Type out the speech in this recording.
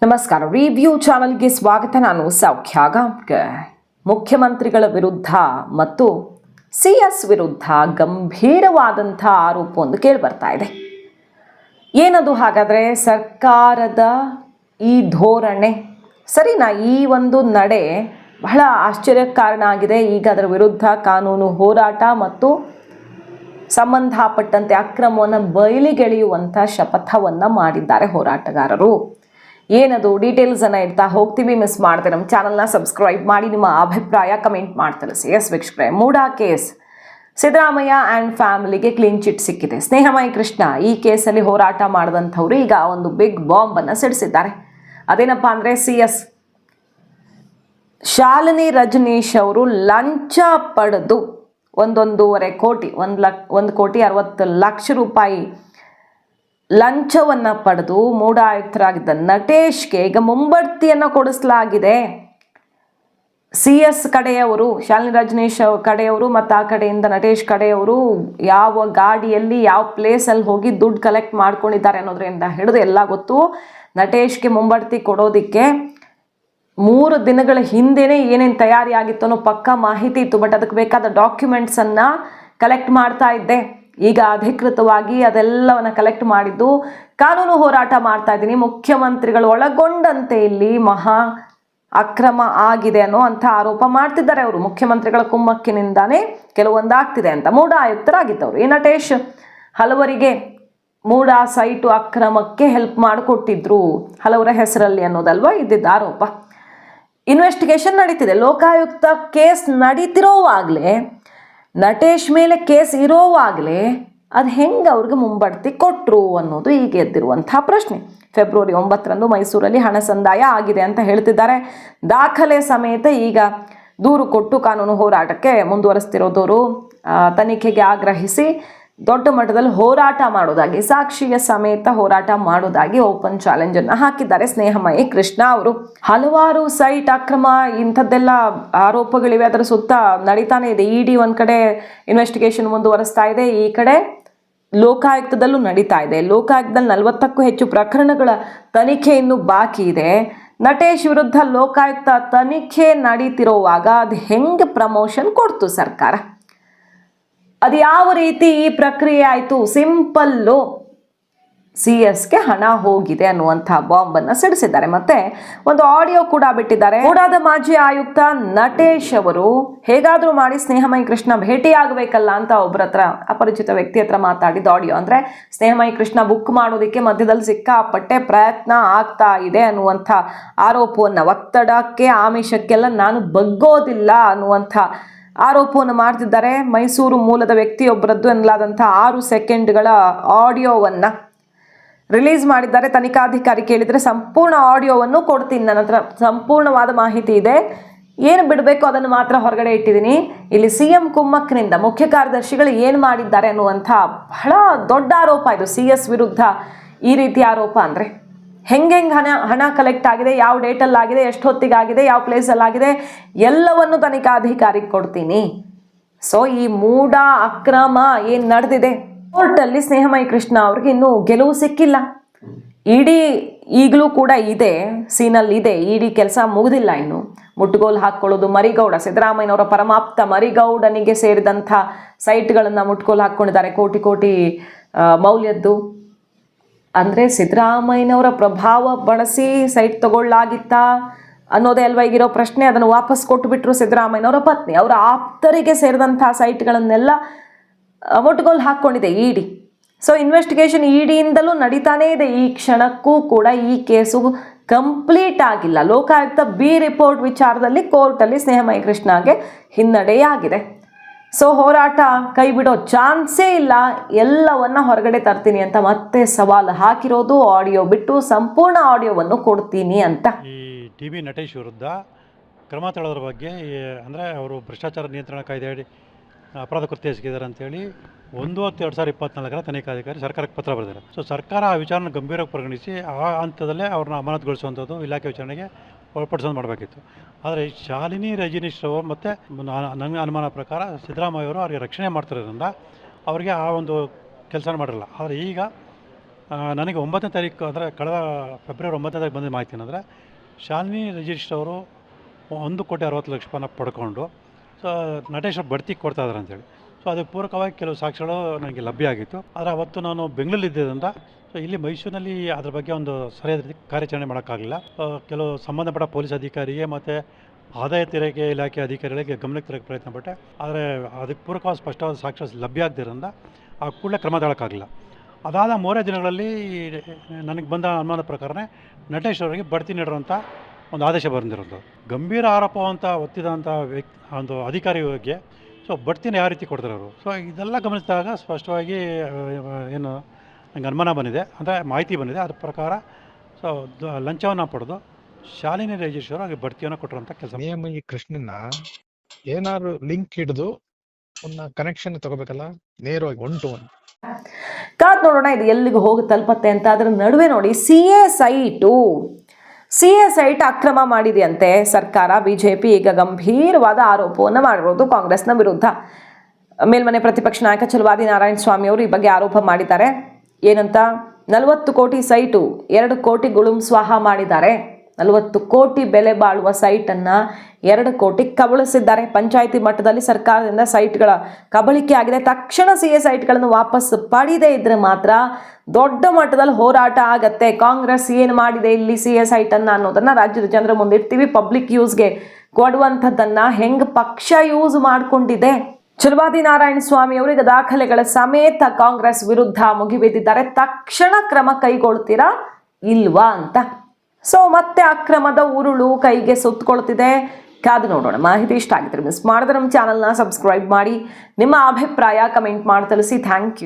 ನಮಸ್ಕಾರ. ರಿವ್ಯೂ ಚಾನಲ್ಗೆ ಸ್ವಾಗತ. ನಾನು ಸೌಖ್ಯ ಗಾಂವ್ಕರ್. ಮುಖ್ಯಮಂತ್ರಿಗಳ ವಿರುದ್ಧ ಮತ್ತು CS ವಿರುದ್ಧ ಗಂಭೀರವಾದಂಥ ಆರೋಪವೊಂದು ಕೇಳಿ ಬರ್ತಾ ಇದೆ. ಏನದು ಹಾಗಾದರೆ? ಸರ್ಕಾರದ ಈ ಧೋರಣೆ ಸರಿನಾ? ಈ ಒಂದು ನಡೆ ಬಹಳ ಆಶ್ಚರ್ಯಕ್ಕೆ ಕಾರಣ ಆಗಿದೆ. ಈಗ ಅದರ ವಿರುದ್ಧ ಕಾನೂನು ಹೋರಾಟ ಮತ್ತು ಸಂಬಂಧಪಟ್ಟಂತೆ ಅಕ್ರಮವನ್ನು ಬಯಲಿಗೆಳೆಯುವಂಥ ಶಪಥವನ್ನು ಮಾಡಿದ್ದಾರೆ ಹೋರಾಟಗಾರರು. ಏನದು ಡೀಟೇಲ್ಸನ್ನು ಇಡ್ತಾ ಹೋಗ್ತೀವಿ. ಮಿಸ್ ಮಾಡ್ತೀವಿ ನಮ್ಮ ಚಾನಲ್ನ ಸಬ್ಸ್ಕ್ರೈಬ್ ಮಾಡಿ, ನಿಮ್ಮ ಅಭಿಪ್ರಾಯ ಕಮೆಂಟ್ ಮಾಡಿ ತಿಳಿಸಿ. ಎಸ್ ವೀಕ್ಷಕರೇ, ಮೂಡಾ ಕೇಸ್, ಸಿದ್ದರಾಮಯ್ಯ ಆ್ಯಂಡ್ ಫ್ಯಾಮಿಲಿಗೆ ಕ್ಲೀನ್ ಚಿಟ್ ಸಿಕ್ಕಿದೆ. ಸ್ನೇಹಮಯಿ ಕೃಷ್ಣ ಈ ಕೇಸಲ್ಲಿ ಹೋರಾಟ ಮಾಡಿದಂಥವ್ರು ಈಗ ಒಂದು ಬಿಗ್ ಬಾಂಬನ್ನು ಸಿಡಿಸಿದ್ದಾರೆ. ಅದೇನಪ್ಪ ಅಂದರೆ CS ಶಾಲಿನಿ ರಜನೀಶ್ ಅವರು ಲಂಚ ಪಡೆದು 1.5 ಕೋಟಿ 1,60,00,000 ರೂಪಾಯಿ ಲಂಚವನ್ನು ಪಡೆದು ಮೂಡಾ ಆಯುಕ್ತರಾಗಿದ್ದ ನಟೇಶ್ಗೆ ಈಗ ಮುಂಬಡ್ತಿಯನ್ನು ಕೊಡಿಸಲಾಗಿದೆ. CS ಕಡೆಯವರು, ಶಾಲಿನಿ ರಜನೀಶ್ ಕಡೆಯವರು ಮತ್ತು ಆ ಕಡೆಯಿಂದ ನಟೇಶ್ ಕಡೆಯವರು ಯಾವ ಗಾಡಿಯಲ್ಲಿ ಯಾವ ಪ್ಲೇಸಲ್ಲಿ ಹೋಗಿ ದುಡ್ಡು ಕಲೆಕ್ಟ್ ಮಾಡ್ಕೊಂಡಿದ್ದಾರೆ ಅನ್ನೋದ್ರಿಂದ ಹಿಡಿದು ಎಲ್ಲ ಗೊತ್ತು. ನಟೇಶ್ಗೆ ಮುಂಬಡ್ತಿ ಕೊಡೋದಕ್ಕೆ 3 ದಿನಗಳ ಹಿಂದೆನೇ ಏನೇನು ತಯಾರಿ ಆಗಿತ್ತು ಅನ್ನೋ ಪಕ್ಕಾ ಮಾಹಿತಿ ಇತ್ತು. ಬಟ್ ಅದಕ್ಕೆ ಬೇಕಾದ ಡಾಕ್ಯುಮೆಂಟ್ಸನ್ನು ಕಲೆಕ್ಟ್ ಮಾಡ್ತಾ ಇದ್ದೆ. ಈಗ ಅಧಿಕೃತವಾಗಿ ಅದೆಲ್ಲವನ್ನು ಕಲೆಕ್ಟ್ ಮಾಡಿದ್ದು ಕಾನೂನು ಹೋರಾಟ ಮಾಡ್ತಾ ಇದ್ದೀನಿ, ಮುಖ್ಯಮಂತ್ರಿಗಳು ಒಳಗೊಂಡಂತೆ ಇಲ್ಲಿ ಮಹಾ ಅಕ್ರಮ ಆಗಿದೆ ಅನ್ನೋ ಅಂಥ ಆರೋಪ ಮಾಡ್ತಿದ್ದಾರೆ ಅವರು. ಮುಖ್ಯಮಂತ್ರಿಗಳ ಕುಮ್ಮಕ್ಕಿನಿಂದಾನೇ ಕೆಲವೊಂದಾಗ್ತಿದೆ ಅಂತ. ಮೂಡಾ ಆಯುಕ್ತರಾಗಿದ್ದವರು ಈ ನಟೇಶ್ ಹಲವರಿಗೆ ಮೂಡಾ ಸೈಟು ಅಕ್ರಮಕ್ಕೆ ಹೆಲ್ಪ್ ಮಾಡಿಕೊಟ್ಟಿದ್ರು ಹಲವರ ಹೆಸರಲ್ಲಿ ಅನ್ನೋದಲ್ವಾ ಇದ್ದಿದ್ದ ಆರೋಪ. ಇನ್ವೆಸ್ಟಿಗೇಷನ್ ನಡೀತಿದೆ. ಲೋಕಾಯುಕ್ತ ಕೇಸ್ ನಡೀತಿರೋವಾಗಲೇ, ನಟೇಶ್ ಮೇಲೆ ಕೇಸ್ ಇರೋವಾಗಲೇ ಅದು ಹೆಂಗೆ ಅವ್ರಿಗೆ ಮುಂಬಡ್ತಿ ಕೊಟ್ಟರು ಅನ್ನೋದು ಈಗ ಎದ್ದಿರುವಂಥ ಪ್ರಶ್ನೆ. ಫೆಬ್ರವರಿ 9ರಂದು ಮೈಸೂರಲ್ಲಿ ಹಣ ಸಂದಾಯ ಆಗಿದೆ ಅಂತ ಹೇಳ್ತಿದ್ದಾರೆ. ದಾಖಲೆ ಸಮೇತ ಈಗ ದೂರು ಕೊಟ್ಟು ಕಾನೂನು ಹೋರಾಟಕ್ಕೆ ಮುಂದುವರಿಸ್ತಿರೋದವರು ತನಿಖೆಗೆ ಆಗ್ರಹಿಸಿ ದೊಡ್ಡ ಮಟ್ಟದಲ್ಲಿ ಹೋರಾಟ ಮಾಡೋದಾಗಿ, ಸಾಕ್ಷಿಯ ಸಮೇತ ಹೋರಾಟ ಮಾಡೋದಾಗಿ ಓಪನ್ ಚಾಲೆಂಜನ್ನು ಹಾಕಿದ್ದಾರೆ ಸ್ನೇಹಮಯಿ ಕೃಷ್ಣ ಅವರು. ಹಲವಾರು ಸೈಟ್ ಅಕ್ರಮ ಇಂಥದ್ದೆಲ್ಲ ಆರೋಪಗಳಿವೆ, ಅದರ ಸುತ್ತ ನಡೀತಾನೆ ಇದೆ. ED ಒಂದು ಕಡೆ ಇನ್ವೆಸ್ಟಿಗೇಷನ್ ಮುಂದುವರಿಸ್ತಾ ಇದೆ, ಈ ಕಡೆ ಲೋಕಾಯುಕ್ತದಲ್ಲೂ ನಡೀತಾ ಇದೆ. ಲೋಕಾಯುಕ್ತದಲ್ಲಿ 40ಕ್ಕೂ ಹೆಚ್ಚು ಪ್ರಕರಣಗಳ ತನಿಖೆ ಇನ್ನೂ ಬಾಕಿ ಇದೆ. ನಟೇಶ್ ವಿರುದ್ಧ ಲೋಕಾಯುಕ್ತ ತನಿಖೆ ನಡೀತಿರುವಾಗ ಅದು ಹೆಂಗೆ ಪ್ರಮೋಷನ್ ಕೊಡ್ತು ಸರ್ಕಾರ? ಅದು ಯಾವ ರೀತಿ ಈ ಪ್ರಕ್ರಿಯೆ ಆಯಿತು? ಸಿಂಪಲ್ಲು CSಗೆ ಹಣ ಹೋಗಿದೆ ಅನ್ನುವಂಥ ಬಾಂಬನ್ನು ಸಿಡಿಸಿದ್ದಾರೆ. ಮತ್ತೆ ಒಂದು ಆಡಿಯೋ ಕೂಡ ಬಿಟ್ಟಿದ್ದಾರೆ. ಮೂಡಾದ ಮಾಜಿ ಆಯುಕ್ತ ನಟೇಶ್ ಅವರು ಹೇಗಾದರೂ ಮಾಡಿ ಸ್ನೇಹಮಯಿ ಕೃಷ್ಣ ಭೇಟಿಯಾಗಬೇಕಲ್ಲ ಅಂತ ಒಬ್ಬರ ಹತ್ರ, ಅಪರಿಚಿತ ವ್ಯಕ್ತಿ ಹತ್ರ ಮಾತಾಡಿದ ಆಡಿಯೋ. ಅಂದರೆ ಸ್ನೇಹಮಯಿ ಕೃಷ್ಣ ಬುಕ್ ಮಾಡೋದಕ್ಕೆ ಮಧ್ಯದಲ್ಲಿ ಸಿಕ್ಕಾಪಟ್ಟೆ ಪ್ರಯತ್ನ ಆಗ್ತಾ ಇದೆ ಅನ್ನುವಂಥ ಆರೋಪವನ್ನು, ಒತ್ತಡಕ್ಕೆ ಆಮಿಷಕ್ಕೆಲ್ಲ ನಾನು ಬಗ್ಗೋದಿಲ್ಲ ಅನ್ನುವಂಥ ಆರೋಪವನ್ನು ಮಾಡ್ತಿದ್ದಾರೆ. ಮೈಸೂರು ಮೂಲದ ವ್ಯಕ್ತಿಯೊಬ್ಬರದ್ದು ಎನ್ನಲಾದಂಥ 6 ಸೆಕೆಂಡ್ಗಳ ಆಡಿಯೋವನ್ನು ರಿಲೀಸ್ ಮಾಡಿದ್ದಾರೆ. ತನಿಖಾಧಿಕಾರಿ ಕೇಳಿದರೆ ಸಂಪೂರ್ಣ ಆಡಿಯೋವನ್ನು ಕೊಡ್ತೀನಿ, ನನ್ನ ಹತ್ರ ಸಂಪೂರ್ಣವಾದ ಮಾಹಿತಿ ಇದೆ, ಏನು ಬಿಡಬೇಕು ಅದನ್ನು ಮಾತ್ರ ಹೊರಗಡೆ ಇಟ್ಟಿದ್ದೀನಿ. ಇಲ್ಲಿ CM ಕುಮ್ಮಕ್ಕಿನಿಂದ ಮುಖ್ಯ ಕಾರ್ಯದರ್ಶಿಗಳು ಏನು ಮಾಡಿದ್ದಾರೆ ಅನ್ನುವಂಥ ಬಹಳ ದೊಡ್ಡ ಆರೋಪ ಇದು. CS ವಿರುದ್ಧ ಈ ರೀತಿ ಆರೋಪ ಅಂದರೆ ಹೆಂಗೆ ಹಣ ಕಲೆಕ್ಟ್ ಆಗಿದೆ, ಯಾವ ಡೇಟಲ್ಲಾಗಿದೆ, ಎಷ್ಟು ಹೊತ್ತಿಗಾಗಿದೆ, ಯಾವ ಪ್ಲೇಸಲ್ಲಾಗಿದೆ, ಎಲ್ಲವನ್ನು ತನಿಖಾಧಿಕಾರಿಗೆ ಕೊಡ್ತೀನಿ. ಸೊ ಈ ಮೂಡಾ ಅಕ್ರಮ ಏನು ನಡೆದಿದೆ, ಕೋರ್ಟಲ್ಲಿ ಸ್ನೇಹಮಯಿ ಕೃಷ್ಣ ಅವ್ರಿಗೆ ಇನ್ನೂ ಗೆಲುವು ಸಿಕ್ಕಿಲ್ಲ. ED ಈಗಲೂ ಕೂಡ ಇದೆ, ಸೀನಲ್ಲಿ ಇದೆ. ED ಕೆಲಸ ಮುಗಿದಿಲ್ಲ ಇನ್ನು. ಮುಟ್ಟುಗೋಲು ಹಾಕ್ಕೊಳ್ಳೋದು, ಮರಿಗೌಡ, ಸಿದ್ದರಾಮಯ್ಯನವರ ಪರಮಾಪ್ತ ಮರಿಗೌಡನಿಗೆ ಸೇರಿದಂಥ ಸೈಟ್ಗಳನ್ನು ಮುಟ್ಗೋಲು ಹಾಕ್ಕೊಂಡಿದ್ದಾರೆ, ಕೋಟಿ ಮೌಲ್ಯದ್ದು. ಅಂದರೆ ಸಿದ್ದರಾಮಯ್ಯನವರ ಪ್ರಭಾವ ಬಳಸಿ ಸೈಟ್ ತಗೊಳ್ಳಾಗಿತ್ತಾ ಅನ್ನೋದೇ ಅಲ್ವಾ ಈಗಿರೋ ಪ್ರಶ್ನೆ. ಅದನ್ನು ವಾಪಸ್ ಕೊಟ್ಟುಬಿಟ್ರು ಸಿದ್ದರಾಮಯ್ಯನವರ ಪತ್ನಿ. ಅವರ ಆಪ್ತರಿಗೆ ಸೇರಿದಂಥ ಸೈಟ್ಗಳನ್ನೆಲ್ಲ ಮುಟ್ಗೋಲು ಹಾಕ್ಕೊಂಡಿದೆ ED. ಸೊ ಇನ್ವೆಸ್ಟಿಗೇಷನ್ EDಯಿಂದಲೂ ನಡೀತಾನೇ ಇದೆ. ಈ ಕ್ಷಣಕ್ಕೂ ಕೂಡ ಈ ಕೇಸು ಕಂಪ್ಲೀಟ್ ಆಗಿಲ್ಲ. ಲೋಕಾಯುಕ್ತ B ರಿಪೋರ್ಟ್ ವಿಚಾರದಲ್ಲಿ ಕೋರ್ಟಲ್ಲಿ ಸ್ನೇಹಮಯಿ ಕೃಷ್ಣಗೆ ಹಿನ್ನಡೆಯಾಗಿದೆ. ಸೊ ಹೋರಾಟ ಕೈ ಬಿಡೋ ಚಾನ್ಸೇ ಇಲ್ಲ, ಎಲ್ಲವನ್ನ ಹೊರಗಡೆ ತರ್ತೀನಿ ಅಂತ ಮತ್ತೆ ಸವಾಲು ಹಾಕಿರೋದು. ಆಡಿಯೋ ಬಿಟ್ಟು ಸಂಪೂರ್ಣ ಆಡಿಯೋವನ್ನು ಕೊಡ್ತೀನಿ ಅಂತ. ಈ TB ನಟೇಶ್ ವಿರುದ್ಧ ಕ್ರಮ ತಗೊಳ್ಳೋದ್ರ ಬಗ್ಗೆ, ಅಂದರೆ ಅವರು ಭ್ರಷ್ಟಾಚಾರ ನಿಯಂತ್ರಣ ಕಾಯ್ದೆ ಅಡಿ ಅಪರಾಧ ಕೃತ್ಯ ಎಸಗಿದ್ದಾರೆ ಅಂತೇಳಿ 1/10/2024 ತನಿಖಾಧಿಕಾರಿ ಸರ್ಕಾರಕ್ಕೆ ಪತ್ರ ಬರೆದಿದ್ದಾರೆ. ಸೊ ಸರ್ಕಾರ ಆ ವಿಚಾರನ ಗಂಭೀರವಾಗಿ ಪರಿಗಣಿಸಿ ಆ ಹಂತದಲ್ಲೇ ಅವ್ರನ್ನ ಅಮಾನತುಗೊಳಿಸುವಂಥದ್ದು, ಇಲಾಖೆ ವಿಚಾರಣೆಗೆ ಒಳಪಡಿಸೋದು ಮಾಡಬೇಕಿತ್ತು. ಆದರೆ ಶಾಲಿನಿ ರಜನೀಶ್ ಅವರು ಮತ್ತು ನನಗೆ ಅನುಮಾನ ಪ್ರಕಾರ ಸಿದ್ದರಾಮಯ್ಯ ಅವರು ಅವರಿಗೆ ರಕ್ಷಣೆ ಮಾಡ್ತಿರೋದ್ರಿಂದ ಅವರಿಗೆ ಆ ಒಂದು ಕೆಲಸ ಮಾಡಿರಲ್ಲ. ಆದರೆ ಈಗ ನನಗೆ 9ನೇ ತಾರೀಕು ಅಂದರೆ ಕಳೆದ ಫೆಬ್ರವರಿ 9ನೇ ತಾರೀಕು ಬಂದ ಮಾಹಿತಿ ಏನಂದರೆ ಶಾಲಿನಿ ರಿಜಿಸ್ಟರ್ ಅವರು 1,60,00,000 ಪಡ್ಕೊಂಡು ಸೊ ನಟೇಶ್ ಅವ್ರು ಬಡ್ತಿ ಕೊಡ್ತಾ ಇದ್ದಾರೆ ಅಂತೇಳಿ. ಸೊ ಅದಕ್ಕೆ ಪೂರಕವಾಗಿ ಕೆಲವು ಸಾಕ್ಷ್ಯಗಳು ನನಗೆ ಲಭ್ಯ ಆಗಿತ್ತು. ಆದರೆ ಅವತ್ತು ನಾನು ಬೆಂಗಳೂರಲ್ಲಿದ್ದರಿಂದ ಸೊ ಇಲ್ಲಿ ಮೈಸೂರಿನಲ್ಲಿ ಅದ್ರ ಬಗ್ಗೆ ಒಂದು ಸರಿಯಾದ ರೀತಿ ಕಾರ್ಯಾಚರಣೆ ಮಾಡೋಕ್ಕಾಗಲಿಲ್ಲ. ಕೆಲವು ಸಂಬಂಧಪಟ್ಟ ಪೊಲೀಸ್ ಅಧಿಕಾರಿಗೆ ಮತ್ತು ಆದಾಯ ತೆರಿಗೆ ಇಲಾಖೆ ಅಧಿಕಾರಿಗಳಿಗೆ ಗಮನಕ್ಕೆ ತರಕ್ಕೆ ಪ್ರಯತ್ನ ಪಟ್ಟೆ. ಆದರೆ ಅದಕ್ಕೆ ಪೂರಕವಾದ ಸ್ಪಷ್ಟವಾದ ಸಾಕ್ಷ್ಯ ಲಭ್ಯ ಆಗದಿರೋದ್ರಿಂದ ಆ ಕೂಡಲೇ ಕ್ರಮ ತಗೊಳ್ಳೋಕ್ಕಾಗಲಿಲ್ಲ. ಅದಾದ 3 ದಿನಗಳಲ್ಲಿ ನನಗೆ ಬಂದ ಅನುಮಾನದ ಪ್ರಕಾರನೇ ನಟೇಶ್ ಅವರಿಗೆ ಬಡ್ತಿ ನೀಡುವಂಥ ಒಂದು ಆದೇಶ ಬಂದಿರೋದು. ಗಂಭೀರ ಆರೋಪವಂತ ಒತ್ತಿದಂಥ ಒಂದು ಅಧಿಕಾರಿ ಬಗ್ಗೆ ಸೊ ಬಡ್ತಿನ ಯಾವ ರೀತಿ ಕೊಡ್ತಾರೆ ಅವರು. ಸೊ ಇದೆಲ್ಲ ಗಮನಿಸಿದಾಗ ಸ್ಪಷ್ಟವಾಗಿ ಏನು ನನಗೆ ಅನುಮಾನ ಬಂದಿದೆ, ಅಂದರೆ ಮಾಹಿತಿ ಬಂದಿದೆ. ಅದ್ರ ಪ್ರಕಾರ ಸೊ ಲಂಚವನ್ನು ಪಡೆದು ಶಾಲಿನಿ ರಿಜಿಸ್ಟರ್ ಅವರಿಗೆ ಬಡ್ತಿಯನ್ನು ಕೊಟ್ಟಿರುವಂಥ ಕೆಲಸ. ನಿಯಮ ಈ ಕೃಷ್ಣನ ಏನಾದ್ರು ಲಿಂಕ್ ಹಿಡಿದು ಒಂದು ಕನೆಕ್ಷನ್ ತಗೋಬೇಕಲ್ಲ, ನೇರವಾಗಿ 1 to 1. ಕಾದ್ ನೋಡೋಣ ಇದು ಎಲ್ಲಿಗೆ ಹೋಗಿ ತಲುಪತ್ತೆ ಅಂತ. ಅದರ ನಡುವೆ ನೋಡಿ ಸಿ ಎ ಸೈಟ್ ಅಕ್ರಮ ಮಾಡಿದೆಯಂತೆ ಸರ್ಕಾರ. ಬಿಜೆಪಿ ಈಗ ಗಂಭೀರವಾದ ಆರೋಪವನ್ನು ಮಾಡಿರೋದು ಕಾಂಗ್ರೆಸ್ನ ವಿರುದ್ಧ. ಮೇಲ್ಮನೆ ಪ್ರತಿಪಕ್ಷ ನಾಯಕ ಛಲವಾದಿ ನಾರಾಯಣ ಸ್ವಾಮಿ ಅವರು ಈ ಬಗ್ಗೆ ಆರೋಪ ಮಾಡಿದ್ದಾರೆ. ಏನಂತ, 40 ಕೋಟಿ ಸೈಟು 2 ಕೋಟಿ ಗುಳುಂ ಸ್ವಾಹ ಮಾಡಿದ್ದಾರೆ. 40 ಕೋಟಿ ಬೆಲೆ ಬಾಳುವ ಸೈಟನ್ನು 2 ಕೋಟಿ ಕಬಳಿಸಿದ್ದಾರೆ. ಪಂಚಾಯಿತಿ ಮಟ್ಟದಲ್ಲಿ ಸರ್ಕಾರದಿಂದ ಸೈಟ್ಗಳ ಕಬಳಿಕೆ ಆಗಿದೆ. ತಕ್ಷಣ ಸಿ ಎ ಸೈಟ್ಗಳನ್ನು ವಾಪಸ್ ಪಡೆಯದೇ ಇದ್ರೆ ಮಾತ್ರ ದೊಡ್ಡ ಮಟ್ಟದಲ್ಲಿ ಹೋರಾಟ ಆಗತ್ತೆ. ಕಾಂಗ್ರೆಸ್ ಏನು ಮಾಡಿದೆ ಇಲ್ಲಿ ಸಿ ಎ ಸೈಟನ್ನು ಅನ್ನೋದನ್ನ ರಾಜ್ಯದ ಜನರ ಮುಂದಿಡ್ತೀವಿ. ಪಬ್ಲಿಕ್ ಯೂಸ್ಗೆ ಕೊಡುವಂಥದ್ದನ್ನ ಹೆಂಗ್ ಪಕ್ಷ ಯೂಸ್ ಮಾಡ್ಕೊಂಡಿದೆ. ಛಲವಾದಿ ನಾರಾಯಣ ಸ್ವಾಮಿ ಅವರಿಗೆ ದಾಖಲೆಗಳ ಸಮೇತ ಕಾಂಗ್ರೆಸ್ ವಿರುದ್ಧ ಮುಗಿಬಿದ್ದಿದ್ದಾರೆ. ತಕ್ಷಣ ಕ್ರಮ ಕೈಗೊಳ್ತೀರಾ ಇಲ್ವಾ ಅಂತ. ಸೊ ಮತ್ತೆ ಅಕ್ರಮದ ಉರುಳು ಕೈಗೆ ಸುತ್ತಕೊಳ್ತಿದೆ. ಕಾದು ನೋಡೋಣ. ಮಾಹಿತಿ ಇಷ್ಟ ಆಗಿದ್ರೆ ಮಿಸ್ ಮಾಡಿದ್ರೆ ನಮ್ಮ ಚಾನಲ್ನ ಸಬ್ಸ್ಕ್ರೈಬ್ ಮಾಡಿ. ನಿಮ್ಮ ಅಭಿಪ್ರಾಯ ಕಮೆಂಟ್ ಮಾಡಿ ತಿಳಿಸಿ. Thank you.